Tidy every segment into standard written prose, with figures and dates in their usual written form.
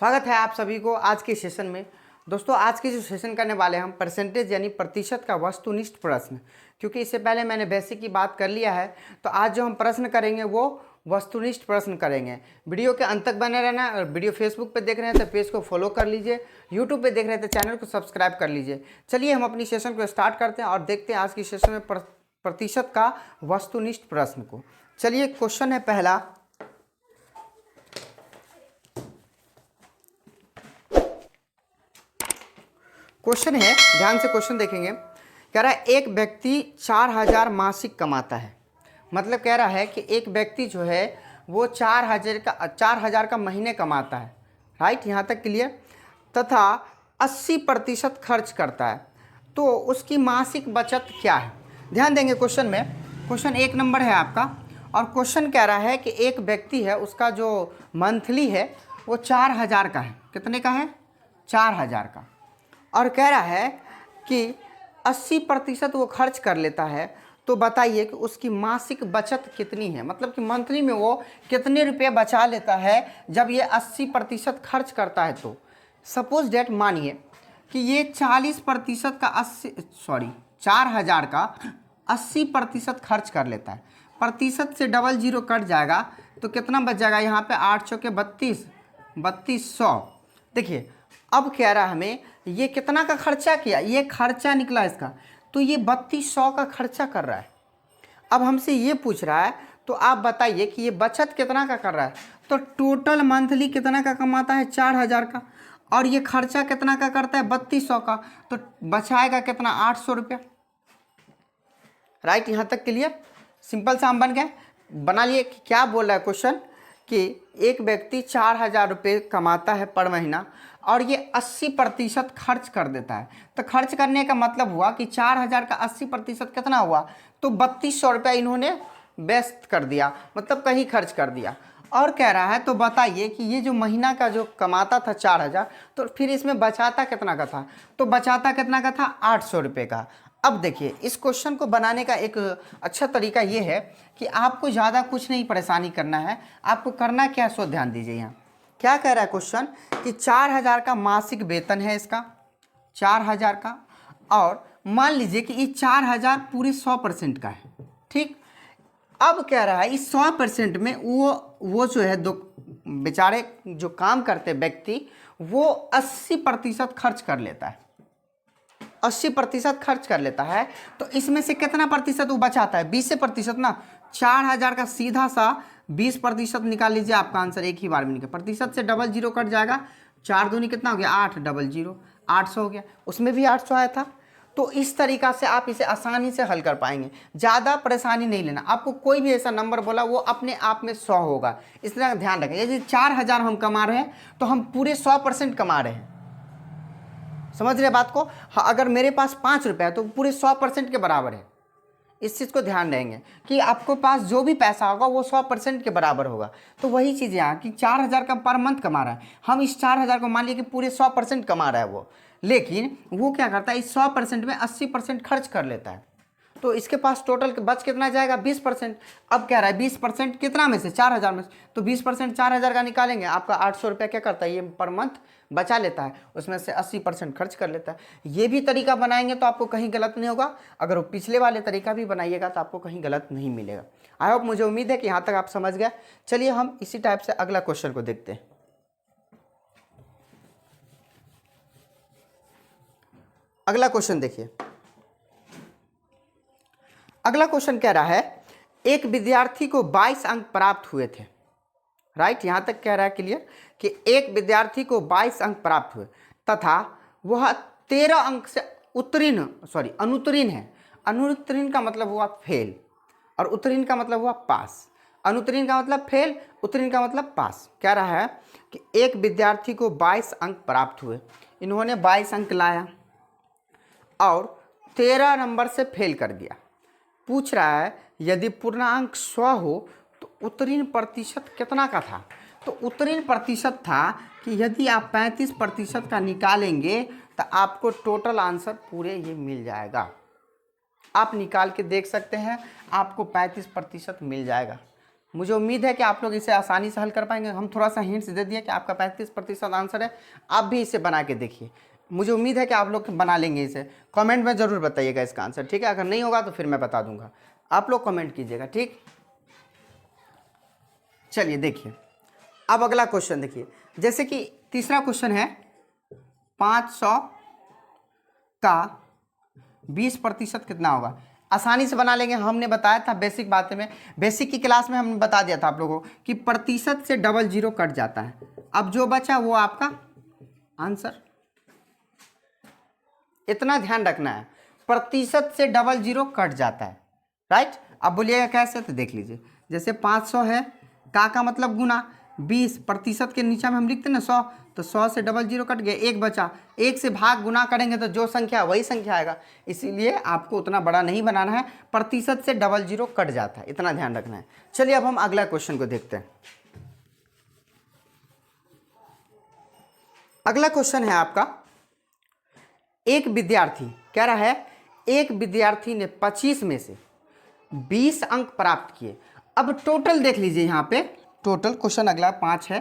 स्वागत है आप सभी को आज के सेशन में। दोस्तों आज के जो सेशन करने वाले हैं हम परसेंटेज यानी प्रतिशत का वस्तुनिष्ठ प्रश्न, क्योंकि इससे पहले मैंने बेसिक की बात कर लिया है, तो आज जो हम प्रश्न करेंगे वो वस्तुनिष्ठ प्रश्न करेंगे। वीडियो के अंत तक बने रहना। और वीडियो फेसबुक पे देख रहे हैं तो पेज को फॉलो कर लीजिए, यूट्यूब पे देख रहे हैं तो चैनल को सब्सक्राइब कर लीजिए। चलिए हम अपनी सेशन को स्टार्ट करते हैं और देखते हैं आज की सेशन में प्रतिशत का वस्तुनिष्ठ प्रश्न को। चलिए क्वेश्चन है पहला। क्वेश्चन है, ध्यान से क्वेश्चन देखेंगे। कह रहा है एक व्यक्ति 4000 मासिक कमाता है। मतलब कह रहा है कि एक व्यक्ति जो है वो 4000 का महीने कमाता है। राइट, यहाँ तक क्लियर। तथा 80% खर्च करता है, तो उसकी मासिक बचत क्या है। ध्यान देंगे क्वेश्चन में। क्वेश्चन 1 नंबर है आपका, और क्वेश्चन कह रहा है कि एक व्यक्ति है, उसका जो मंथली है वो 4000 का है। कितने का है? 4000 का। और कह रहा है कि 80% वो खर्च कर लेता है, तो बताइए कि उसकी मासिक बचत कितनी है। मतलब कि मंथली में वो कितने रुपए बचा लेता है जब ये 80% खर्च करता है। तो सपोज डेट मानिए कि ये 40% का 4000 का 80% खर्च कर लेता है। प्रतिशत से डबल जीरो कट जाएगा तो कितना बच जाएगा यहाँ पे? 8 चौके 32, 3200। देखिए अब कह रहा है हमें ये कितना का खर्चा किया, ये खर्चा निकला इसका, तो ये 3200 का खर्चा कर रहा है। अब हमसे ये पूछ रहा है तो आप बताइए कि ये बचत कितना का कर रहा है। तो टोटल मंथली कितना का कमाता है? 4000 का। और ये खर्चा कितना का करता है? 3200 का। तो बचाएगा कितना? 800 रुपया। राइट, यहाँ तक क्लियर। सिंपल सा हम बन गए। बना लिए कि क्या बोल रहा है क्वेश्चन कि एक व्यक्ति 4000 रुपये कमाता है पर महीना और ये 80% खर्च कर देता है। तो खर्च करने का मतलब हुआ कि 4000 का 80% कितना हुआ? तो 3200 रुपया इन्होंने व्यस्त कर दिया, मतलब कहीं खर्च कर दिया। और कह रहा है तो बताइए कि ये जो महीना का जो कमाता था 4000, तो फिर इसमें बचाता कितना का था? तो बचाता कितना का था? 800 रुपये का। अब देखिए इस क्वेश्चन को बनाने का एक अच्छा तरीका ये है कि आपको ज़्यादा कुछ नहीं परेशानी करना है। आपको करना क्या है, सो ध्यान दीजिए। यहाँ क्या कह रहा है क्वेश्चन कि 4000 का मासिक वेतन है इसका, 4000 का। और मान लीजिए कि ये 4000 पूरे 100% का है। ठीक, अब कह रहा है इस 100% में वो जो है दो बेचारे जो काम करते व्यक्ति वो 80% खर्च कर लेता है। 80% खर्च कर लेता है, तो इसमें से कितना प्रतिशत वो बचाता है? 20% ना। 4000 का सीधा सा 20% निकाल लीजिए, आपका आंसर एक ही बार में निकल। प्रतिशत से डबल जीरो कट जाएगा, 4 दूनी कितना हो गया? 8, डबल जीरो 800 हो गया। उसमें भी 800 आया था। तो इस तरीका से आप इसे आसानी से हल कर पाएंगे। ज़्यादा परेशानी नहीं लेना। आपको कोई भी ऐसा नंबर बोला वो अपने आप में 100 होगा, इसलिए ध्यान रखें। यदि 4000 हम कमा रहे हैं तो हम पूरे 100% कमा रहे हैं। समझ रहे बात को? हाँ, अगर मेरे पास 5 रुपये है तो पूरे 100% के बराबर है। इस चीज़ को ध्यान देंगे कि आपको पास जो भी पैसा होगा वो 100% के बराबर होगा। तो वही चीज़ यहाँ कि 4000 का पर मंथ कमा रहा है, हम इस 4000 को मान लिए कि पूरे 100% कमा रहा है वो, लेकिन वो क्या करता है इस 100% में 80% खर्च कर लेता है। तो इसके पास टोटल बच कितना जाएगा? 20%। अब कह रहा है 20% कितना में से? 4000 में से। तो 20% 4000 का निकालेंगे, आपका 800 रुपया क्या करता है ये पर मंथ बचा लेता है, उसमें से 80% खर्च कर लेता है। ये भी तरीका बनाएंगे तो आपको कहीं गलत नहीं होगा। अगर वो पिछले वाले तरीका भी बनाइएगा तो आपको कहीं गलत नहीं मिलेगा। आई होप, मुझे उम्मीद है कि यहाँ तक आप समझ गए। चलिए हम इसी टाइप से अगला क्वेश्चन को देखते हैं। अगला क्वेश्चन देखिए। अगला क्वेश्चन कह रहा है एक विद्यार्थी को 22 अंक प्राप्त हुए थे। राइट, यहां तक कह रहा है क्लियर कि एक विद्यार्थी को 22 अंक प्राप्त हुए तथा वह 13 अंक से अनुत्तीर्ण है। अनुत्तीर्ण का मतलब हुआ फेल और उत्तीर्ण का मतलब हुआ पास। अनुत्तीर्ण का मतलब फेल, उत्तीर्ण का मतलब पास। कह रहा है कि एक विद्यार्थी को 22 अंक प्राप्त हुए, इन्होंने 22 अंक लाया और 13 नंबर से फेल कर दिया। पूछ रहा है यदि पूर्णांक 100 हो तो उत्तीर्ण प्रतिशत कितना का था। तो उत्तीर्ण प्रतिशत था कि यदि आप 35% का निकालेंगे तो आपको टोटल आंसर पूरे ये मिल जाएगा। आप निकाल के देख सकते हैं, आपको 35% मिल जाएगा। मुझे उम्मीद है कि आप लोग इसे आसानी से हल कर पाएंगे। हम थोड़ा सा हिंट्स दे दिए कि आपका 35% आंसर है, आप भी इसे बना के देखिए। मुझे उम्मीद है कि आप लोग बना लेंगे इसे। कमेंट में ज़रूर बताइएगा इसका आंसर, ठीक है। अगर नहीं होगा तो फिर मैं बता दूंगा, आप लोग कमेंट कीजिएगा, ठीक। चलिए देखिए, अब अगला क्वेश्चन देखिए। जैसे कि तीसरा क्वेश्चन है 500 का 20% कितना होगा। आसानी से बना लेंगे। हमने बताया था बेसिक बातें में, बेसिक की क्लास में हमने बता दिया था आप लोगों को कि प्रतिशत से डबल जीरो कट जाता है। अब जो बचा वो आपका आंसर, इतना ध्यान रखना है, प्रतिशत से डबल जीरो कट जाता है, राइट। अब बोलिएगा कैसे, तो देख लीजिए। जैसे 500 है, का मतलब गुना, 20% के नीचे में हम लिखते हैं ना 100, तो 100 से डबल जीरो कट गया, एक बचा, एक से भाग गुना करेंगे तो जो संख्या वही संख्या आएगा। इसीलिए आपको उतना बड़ा नहीं बनाना है, प्रतिशत से डबल जीरो कट जाता है, इतना ध्यान रखना है। चलिए अब हम अगला क्वेश्चन को देखते हैं। अगला क्वेश्चन है आपका, एक विद्यार्थी कह रहा है, एक विद्यार्थी ने 25 में से 20 अंक प्राप्त किए। अब टोटल देख लीजिए, यहाँ पे टोटल क्वेश्चन अगला 5 है।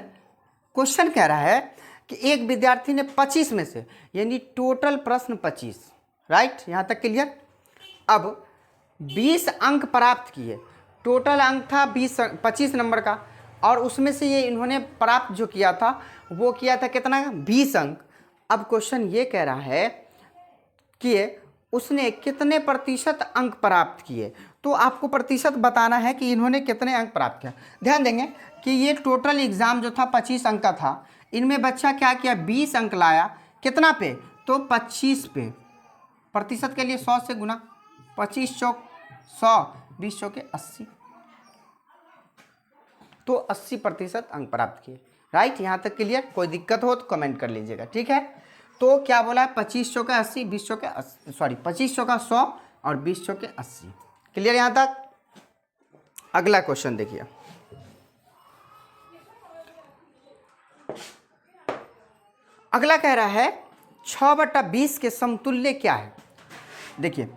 क्वेश्चन कह रहा है कि एक विद्यार्थी ने 25 में से, यानी टोटल प्रश्न 25, राइट, यहाँ तक क्लियर। अब 20 अंक प्राप्त किए, टोटल अंक था 25 नंबर का, और उसमें से ये इन्होंने प्राप्त जो किया था वो किया था कितना, 20 अंक। अब क्वेश्चन ये कह रहा है कि उसने कितने प्रतिशत अंक प्राप्त किए, तो आपको प्रतिशत बताना है कि इन्होंने कितने अंक प्राप्त किया। ध्यान देंगे कि ये टोटल एग्जाम जो था 25 अंक का था, इनमें बच्चा क्या किया, 20 अंक लाया, कितना पे, तो 25 पे। प्रतिशत के लिए 100 से गुना, 25 चौक 100, 20 चौके 80, तो 80% अंक प्राप्त किए, राइट। यहाँ तक क्लियर। कोई दिक्कत हो तो कमेंट कर लीजिएगा, ठीक है। तो क्या बोला है, 25 चौके 80, 20 चौके 80, सॉरी 25 चौका 100 और 20 चौके 80, क्लियर यहाँ तक। अगला क्वेश्चन देखिए, अगला कह रहा है 6/20 के समतुल्य क्या है। देखिए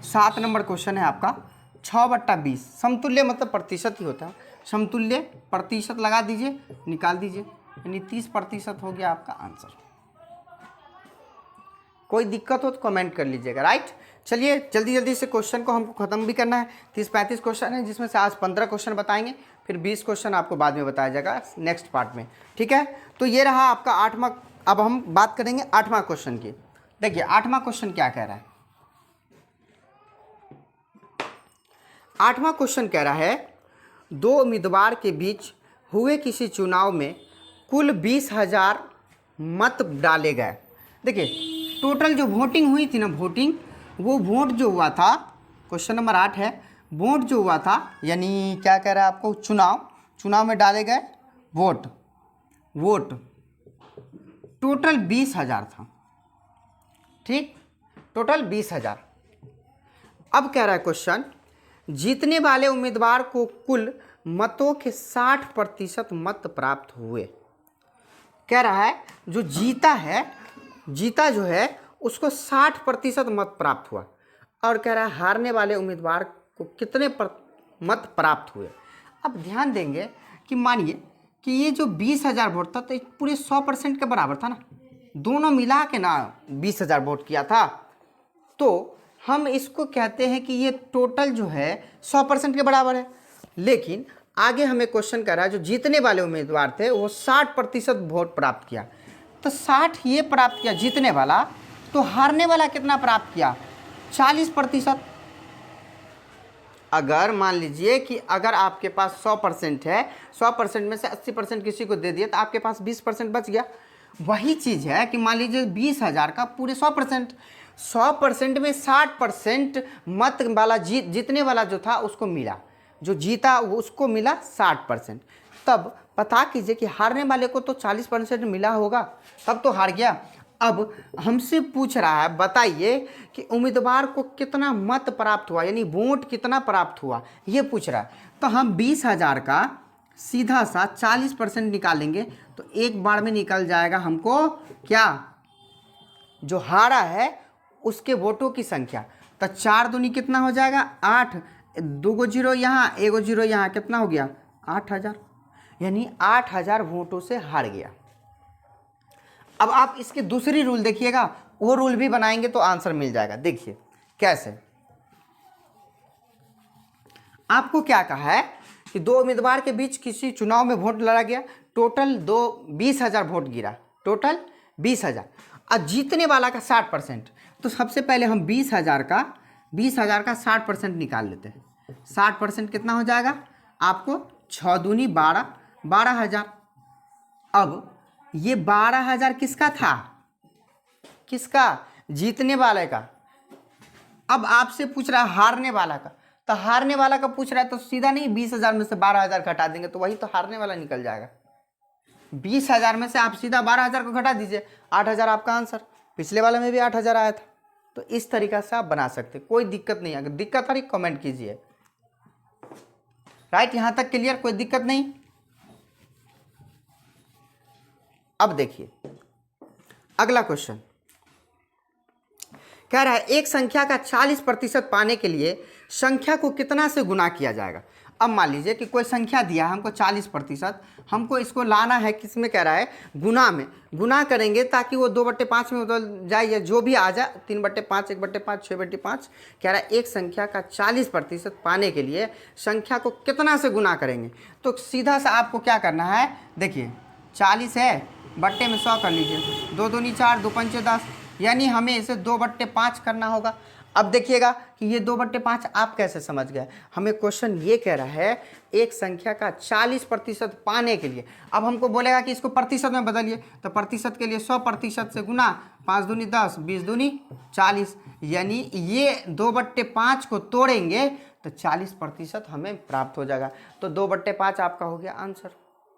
7 नंबर क्वेश्चन है आपका, 6/20 समतुल्य मतलब प्रतिशत ही होता है, समतुल्य प्रतिशत लगा दीजिए, निकाल दीजिए, यानी 30% हो गया आपका आंसर। कोई दिक्कत हो तो कमेंट कर लीजिएगा, राइट। चलिए जल्दी जल्दी से क्वेश्चन को हमको ख़त्म भी करना है। 30-35 क्वेश्चन है, जिसमें से आज 15 क्वेश्चन बताएंगे, फिर 20 क्वेश्चन आपको बाद में बताया जाएगा नेक्स्ट पार्ट में, ठीक है। तो ये रहा आपका 8वां। अब हम बात करेंगे 8वां क्वेश्चन की। देखिए 8वां क्वेश्चन क्या कह रहा है। 8वां क्वेश्चन कह रहा है, 2 उम्मीदवार के बीच हुए किसी चुनाव में कुल 20,000 मत डाले गए। देखिए टोटल जो वोटिंग हुई थी ना, वोटिंग, वो वोट जो हुआ था, क्वेश्चन नंबर 8 है, वोट जो हुआ था, यानी क्या कह रहा है आपको, चुनाव में डाले गए वोट टोटल 20,000 था, ठीक, टोटल 20,000। अब कह रहा है क्वेश्चन, जीतने वाले उम्मीदवार को कुल मतों के 60% मत प्राप्त हुए। कह रहा है जो जीता जो है उसको 60% मत प्राप्त हुआ, और कह रहा है हारने वाले उम्मीदवार को कितने मत प्राप्त हुए। अब ध्यान देंगे कि मानिए कि ये जो 20,000 वोट था तो पूरे 100% के बराबर था ना, दोनों मिला के ना 20,000 वोट किया था, तो हम इसको कहते हैं कि ये टोटल जो है 100% के बराबर है। लेकिन आगे हमें क्वेश्चन कर रहा है, जो जीतने वाले उम्मीदवार थे वो 60% वोट प्राप्त किया, तो 60 ये प्राप्त किया जीतने वाला, तो हारने वाला कितना प्राप्त किया, 40%। अगर मान लीजिए कि अगर आपके पास 100% है, 100% में से 80% किसी को दे दिया, तो आपके पास 20% बच गया। वही चीज़ है कि मान लीजिए 20,000 का पूरे 100% में 60% मत वाला जीतने वाला जो था उसको मिला, जो जीता उसको मिला 60%। तब पता कीजिए कि हारने वाले को तो 40% मिला होगा, तब तो हार गया। अब हमसे पूछ रहा है, बताइए कि उम्मीदवार को कितना मत प्राप्त हुआ, यानी वोट कितना प्राप्त हुआ, ये पूछ रहा है। तो हम 20,000 का सीधा सा 40% निकालेंगे, तो एक बार में निकल जाएगा हमको क्या, जो हारा है उसके वोटों की संख्या। तो 4 दूनी कितना हो जाएगा, 8, 2 जीरो यहाँ, 1 जीरो यहाँ, कितना हो गया 8000, यानी 8000 वोटों से हार गया। अब आप इसकी दूसरी रूल देखिएगा, वो रूल भी बनाएंगे तो आंसर मिल जाएगा। देखिए कैसे, आपको क्या कहा है कि दो उम्मीदवार के बीच किसी चुनाव में वोट लड़ा गया, टोटल 20,000 वोट गिरा, टोटल 20,000, और जीतने वाला का 60%। तो सबसे पहले हम 20,000 का 60% निकाल लेते हैं। 60% कितना हो जाएगा आपको, 6 दूनी 12, 12,000। अब ये 12,000 किसका था, किसका, जीतने वाले का। अब आपसे पूछ रहा है हारने वाला का, तो हारने वाला का पूछ रहा है तो सीधा नहीं 20,000 में से 12,000 घटा देंगे तो वही तो हारने वाला निकल जाएगा। 20,000 में से आप सीधा 12,000 को घटा दीजिए, 8,000 आपका आंसर। पिछले वाले में भी 8,000 आया था। तो इस तरीका से आप बना सकते, कोई दिक्कत नहीं। अगर दिक्कत आ रही कमेंट कीजिए। राइट, यहां तक क्लियर, कोई दिक्कत नहीं। अब देखिए अगला क्वेश्चन कह रहा है एक संख्या का 40% पाने के लिए संख्या को कितना से गुना किया जाएगा। अब मान लीजिए कि कोई संख्या दिया है हमको 40%, हमको इसको लाना है, किसमें कह रहा है, गुना में। गुना करेंगे ताकि वो 2/5 में बदल जाए या जो भी आ जाए, 3/5, 1/5, 6/5। कह रहा है एक संख्या का 40% पाने के लिए संख्या को कितना से गुना करेंगे। तो सीधा सा आपको क्या करना है, देखिए 40 है, बट्टे में 100 कर लीजिए, 2 दूनी 4, 2 पंचे 10, यानी हमें इसे 2/5 करना होगा। अब देखिएगा कि ये 2/5 आप कैसे समझ गए। हमें क्वेश्चन ये कह रहा है एक संख्या का 40% पाने के लिए। अब हमको बोलेगा कि इसको प्रतिशत में बदलिए, तो प्रतिशत के लिए 100% से गुना, 5 दूनी 10, 20 दूनी 40, यानी ये 2/5 को तोड़ेंगे तो 40% हमें प्राप्त हो जाएगा। तो 2/5 आपका हो गया आंसर।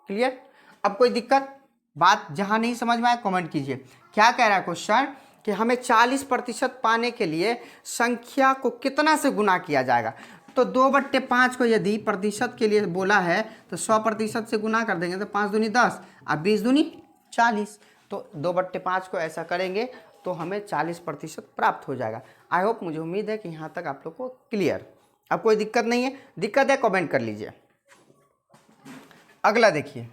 क्लियर। अब कोई दिक्कत, बात जहां नहीं समझ में आए कमेंट कीजिए। क्या कह रहा है क्वेश्चन कि हमें 40% पाने के लिए संख्या को कितना से गुना किया जाएगा। तो 2/5 को यदि प्रतिशत के लिए बोला है तो 100% से गुना कर देंगे, तो 5 दूनी 10 और 20 दूनी 40। तो 2/5 को ऐसा करेंगे तो हमें 40% प्राप्त हो जाएगा। आई होप, मुझे उम्मीद है कि यहाँ तक आप लोग को क्लियर। अब कोई दिक्कत नहीं है, दिक्कत है कमेंट कर लीजिए। अगला देखिए,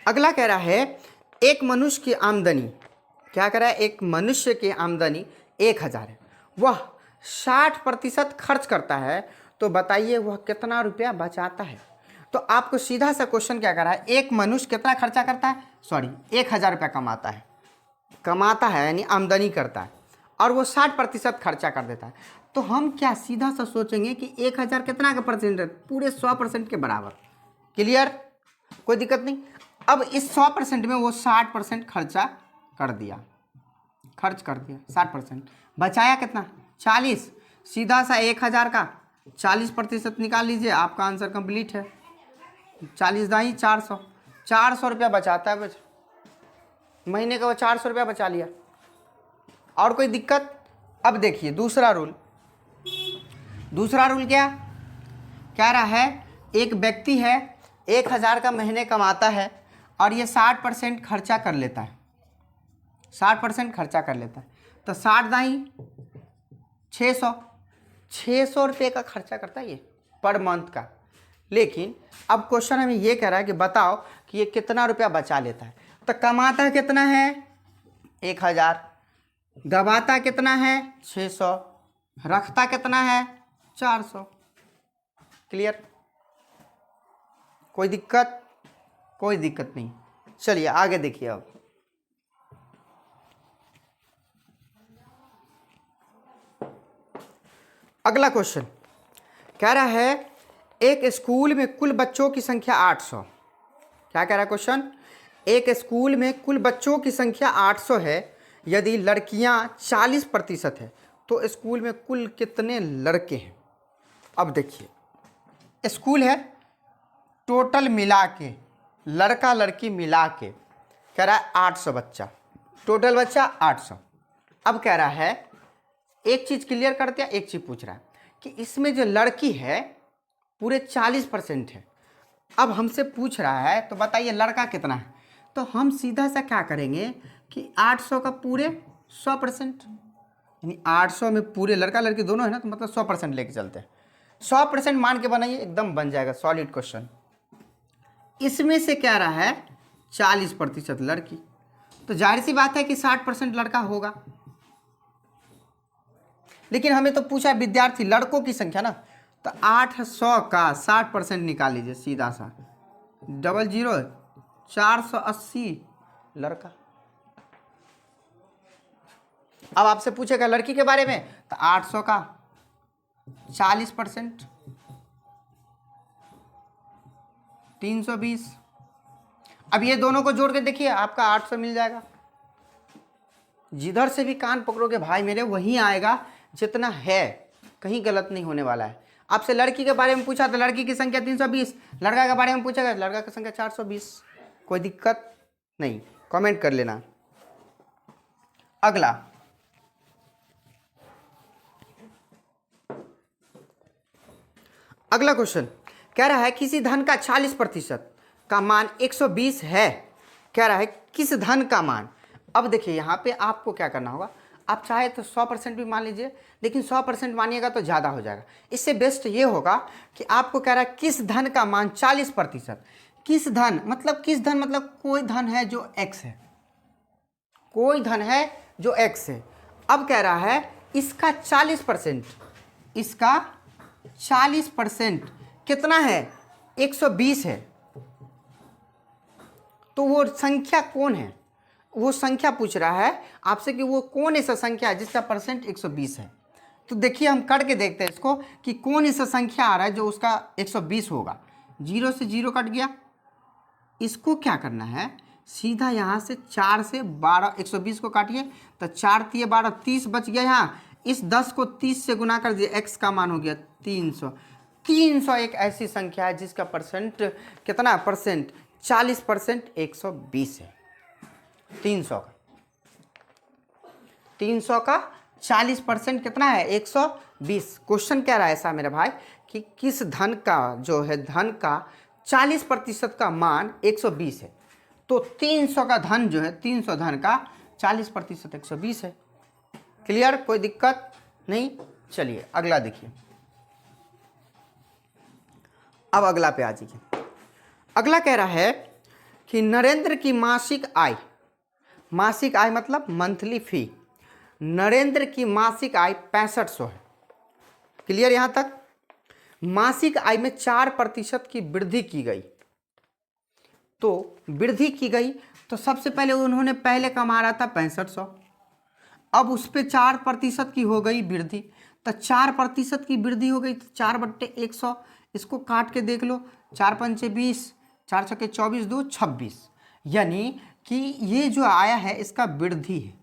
अगला कह रहा है एक मनुष्य की आमदनी, क्या कह रहा है, एक मनुष्य की आमदनी 1,000 है, वह 60% खर्च करता है, तो बताइए वह कितना रुपया बचाता है। तो आपको सीधा सा क्वेश्चन क्या कर रहा है, एक मनुष्य कितना खर्चा करता है, सॉरी 1,000 रुपया कमाता है यानी आमदनी करता है, और वो 60% खर्चा कर देता है। तो हम क्या सीधा सा सोचेंगे कि 1,000 कितना का परसेंट है, पूरे 100% के बराबर। क्लियर, कोई दिक्कत नहीं। अब इस 100% में वो 60% खर्चा कर दिया, खर्च कर दिया 60%, बचाया कितना 40। सीधा सा 1,000 का 40% निकाल लीजिए, आपका आंसर कंप्लीट है। 40 दाई 400, 400 रुपया बचाता है, महीने का वो 400 रुपया बचा लिया। और कोई दिक्कत। अब देखिए दूसरा रूल, दूसरा रूल क्या कह रहा है, एक व्यक्ति है 1,000 का महीने कमाता है और ये 60% खर्चा कर लेता है, 60% खर्चा कर लेता है। तो 60 दाई 600, 600 रुपये का खर्चा करता है ये पर मंथ का। लेकिन अब क्वेश्चन हमें ये कह रहा है कि बताओ कि ये कितना रुपया बचा लेता है। तो कमाता कितना है 1,000, गवाता कितना है 600, रखता कितना है 400। क्लियर, कोई दिक्कत, कोई दिक्कत नहीं। चलिए आगे देखिए। अब अगला क्वेश्चन कह रहा है एक स्कूल में कुल बच्चों की संख्या 800। क्या कह रहा है क्वेश्चन, एक स्कूल में कुल बच्चों की संख्या 800 है, यदि लड़कियां 40% है तो स्कूल में कुल कितने लड़के हैं। अब देखिए स्कूल है, टोटल मिला के लड़का लड़की मिला के कह रहा है 800 बच्चा, टोटल बच्चा 800। अब कह रहा है एक चीज़ क्लियर कर दिया, एक चीज़ पूछ रहा है कि इसमें जो लड़की है पूरे 40% है। अब हमसे पूछ रहा है तो बताइए लड़का कितना है। तो हम सीधा सा क्या करेंगे कि 800 का पूरे 100%, यानी 800 में पूरे लड़का लड़की दोनों है ना, तो मतलब 100% लेके चलते हैं। 100% मान के बनाइए, एकदम बन जाएगा सॉलिड क्वेश्चन। इसमें से क्या रहा है 40% लड़की, तो जाहिर सी बात है कि 60% लड़का होगा। लेकिन हमें तो पूछा विद्यार्थी लड़कों की संख्या ना, तो 800 का 60% निकाल लीजिए सीधा सा, 00 480 लड़का। अब आपसे पूछेगा लड़की के बारे में, तो 800 का 40% 320। अब ये दोनों को जोड़ के देखिए, आपका 800 मिल जाएगा। जिधर से भी कान पकड़ोगे भाई मेरे वहीं आएगा जितना है, कहीं गलत नहीं होने वाला है। आपसे लड़की के बारे में पूछा तो लड़की की संख्या 320, लड़का के बारे में पूछेगा लड़का की संख्या 420, कोई दिक्कत नहीं, कमेंट कर लेना। अगला क्वेश्चन कह रहा है किसी धन का 40% का मान 120 है। कह रहा है किस धन का मान। अब देखिए यहाँ पे आपको क्या करना होगा, आप चाहे तो 100% भी मान लीजिए, लेकिन 100% मानिएगा तो ज़्यादा हो जाएगा। इससे बेस्ट ये होगा कि आपको कह रहा है किस धन का मान 40%। किस धन मतलब कोई धन है जो x है, कोई धन है जो x है। अब कह रहा है इसका 40%, इसका 40% कितना है 120 है। तो वो संख्या कौन है, वो संख्या पूछ रहा है आपसे कि वो कौन ऐसा संख्या है जिसका परसेंट 120 है। तो देखिए हम करके देखते हैं इसको कि कौन ऐसा संख्या आ रहा है जो उसका 120 होगा। 0 से 0 कट गया, इसको क्या करना है सीधा यहाँ से 4 से 12, 120 को काटिए तो 4 तिये 12, 30 बच गया। यहाँ इस 10 को 30 से गुना कर दिए, x का मान हो गया 300। 300 एक ऐसी संख्या है जिसका परसेंट कितना परसेंट 40% 120 है। 300 का 40% कितना है 120। क्वेश्चन कह रहा है ऐसा मेरे भाई कि किस धन का जो है धन का 40% का मान 120 है। तो 300 का धन जो है 300 धन का 40% 120 है। क्लियर, कोई दिक्कत नहीं। चलिए अगला देखिए, अब अगला पे आ जाइए। अगला कह रहा है कि नरेंद्र की मासिक आय मतलब मंथली फी, नरेंद्र की मासिक आय 6500 है। क्लियर यहाँ तक। मासिक आय में 4% की वृद्धि की गई, तो वृद्धि की गई तो सबसे पहले उन्होंने पहले कमा रहा था 6500, अब उस पर 4% की हो गई वृद्धि, तो 4% की वृद्धि हो गई तो 4/100, इसको काट के देख लो, 4 पंचे 20, 4 छक्के 24, 2 26, यानी कि ये जो आया है इसका वृद्धि है।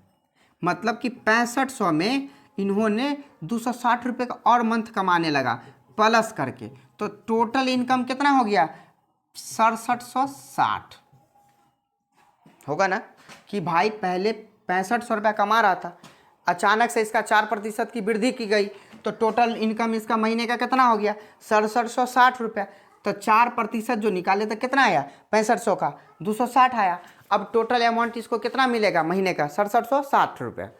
मतलब कि 6500 में इन्होंने 260 रुपये का और मंथ कमाने लगा प्लस करके, तो टोटल इनकम कितना हो गया 6760 होगा ना। कि भाई पहले 6500 रुपया कमा रहा था, अचानक से इसका 4% की वृद्धि की गई तो टोटल इनकम इसका महीने का कितना हो गया 6760 रुपया। तो 4% जो निकाले तो कितना आया 6500 का 260 आया। अब टोटल अमाउंट इसको कितना मिलेगा महीने का 6760 रुपया।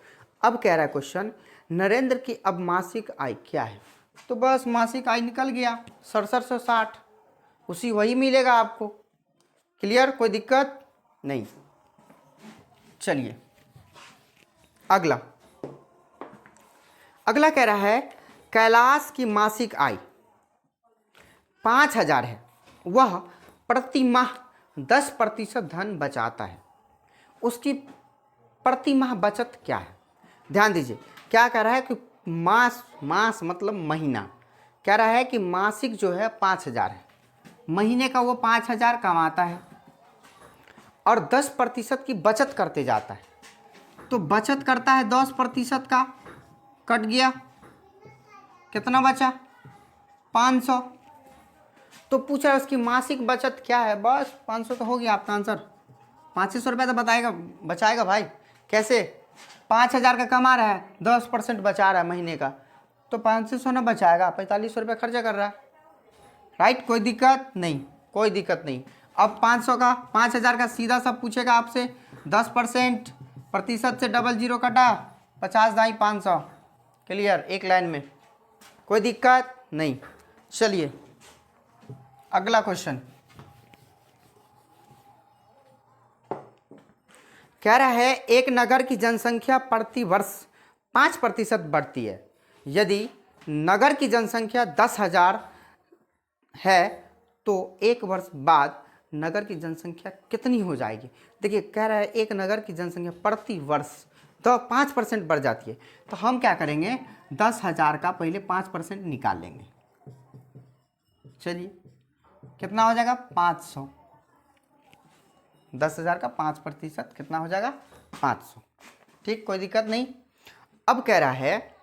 अब कह रहा है क्वेश्चन नरेंद्र की अब मासिक आय क्या है, तो बस मासिक आय निकल गया 6760, उसी वही मिलेगा आपको। क्लियर, कोई दिक्कत नहीं। चलिए अगला कह रहा है कैलाश की मासिक आय 5000 है, वह प्रति माह 10% धन बचाता है, उसकी प्रति माह बचत क्या है। ध्यान दीजिए क्या कह रहा है कि मास मतलब महीना, कह रहा है कि मासिक जो है 5000 है, महीने का वो 5000 कमाता है और 10% की बचत करते जाता है। तो बचत करता है 10% का, कट गया कितना बचा 500। तो पूछा है उसकी मासिक बचत क्या है, बस 500 तो हो गया आपका आंसर। 500 रुपया तो बचाएगा भाई। कैसे 5000 का कमा रहा है 10% बचा रहा है महीने का, तो 500 ना बचाएगा 4500 रुपया खर्चा कर रहा है। राइट, कोई दिक्कत नहीं, कोई दिक्कत नहीं। अब 500 का 5000 का सीधा सब पूछेगा आपसे 10% प्रतिशत से 00 कटा 50 दाई 500, क्लियर, एक लाइन में, कोई दिक्कत नहीं। चलिए अगला क्वेश्चन कह रहा है एक नगर की जनसंख्या प्रति वर्ष 5% बढ़ती है। यदि नगर की जनसंख्या 10,000 है तो एक वर्ष बाद नगर की जनसंख्या कितनी हो जाएगी। देखिए कह रहा है एक नगर की जनसंख्या प्रति वर्ष तो 5% बढ़ जाती है, तो हम क्या करेंगे 10,000 का पहले 5% निकाल लेंगे। चलिए कितना हो जाएगा 500, 10,000 का 5% कितना हो जाएगा 500, ठीक, कोई दिक्कत नहीं। अब कह रहा है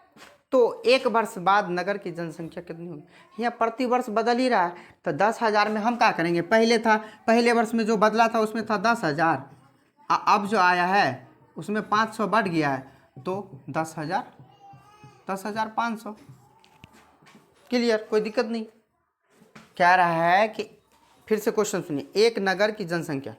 तो एक वर्ष बाद नगर की जनसंख्या कितनी होगी, यहाँ प्रति वर्ष बदल ही रहा है, तो 10,000 में हम क्या करेंगे, पहले वर्ष में जो बदला था उसमें था 10,000, अब जो आया है उसमें 500 बढ़ गया है, तो 10,500, क्लियर, कोई दिक्कत नहीं। कह रहा है कि फिर से क्वेश्चन सुनिए, एक नगर की जनसंख्या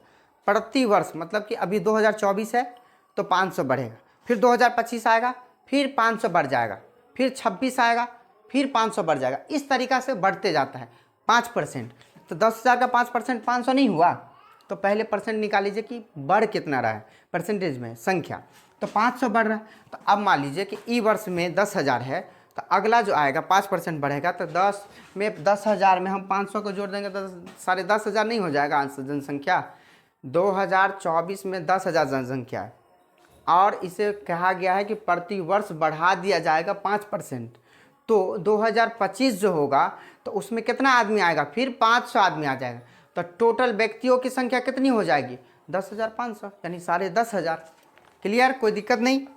प्रति वर्ष, मतलब कि अभी 2024 है तो 500 बढ़ेगा, फिर 2025 आएगा फिर 500 बढ़ जाएगा, फिर 26 आएगा फिर 500 बढ़ जाएगा, इस तरीक़ा से बढ़ते जाता है 5%। तो 10,000 का 5% 500 नहीं हुआ, तो पहले परसेंट निकाल लीजिए कि बढ़ कितना रहा है परसेंटेज में संख्या, तो 500 बढ़ रहा है। तो अब मान लीजिए कि ई वर्ष में 10,000 है, तो अगला जो आएगा 5% बढ़ेगा, तो 10,000 में हम 500 को जोड़ देंगे तो 10,500 नहीं हो जाएगा आंसर जनसंख्या। 2024 में 10,000 जनसंख्या है और इसे कहा गया है कि प्रति वर्ष बढ़ा दिया जाएगा 5%, तो 2025 जो होगा तो उसमें कितना आदमी आएगा, फिर 500 आदमी आ जाएगा, तो टोटल व्यक्तियों की संख्या कितनी हो जाएगी 10,500, यानी 10,500, क्लियर, कोई दिक्कत नहीं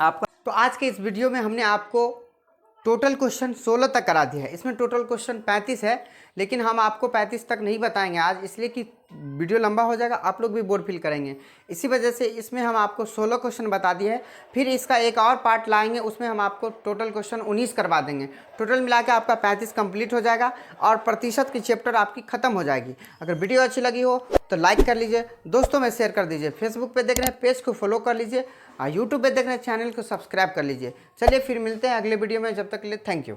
आपका। तो आज के इस वीडियो में हमने आपको टोटल क्वेश्चन 16 तक करा दिया है, इसमें टोटल क्वेश्चन 35 है, लेकिन हम आपको 35 तक नहीं बताएंगे आज, इसलिए कि वीडियो लंबा हो जाएगा, आप लोग भी बोर फील करेंगे, इसी वजह से इसमें हम आपको 16 क्वेश्चन बता दिए हैं। फिर इसका एक और पार्ट लाएंगे, उसमें हम आपको टोटल क्वेश्चन 19 करवा देंगे, टोटल मिला के आपका 35 कंप्लीट हो जाएगा और प्रतिशत की चैप्टर आपकी खत्म हो जाएगी। अगर वीडियो अच्छी लगी हो तो लाइक कर लीजिए, दोस्तों में शेयर कर दीजिए, फेसबुक पर देख रहे हैं पेज को फॉलो कर लीजिए और यूट्यूब पर देख रहे हैं चैनल को सब्सक्राइब कर लीजिए। चलिए फिर मिलते हैं अगले वीडियो में, जब तक के लिए थैंक यू।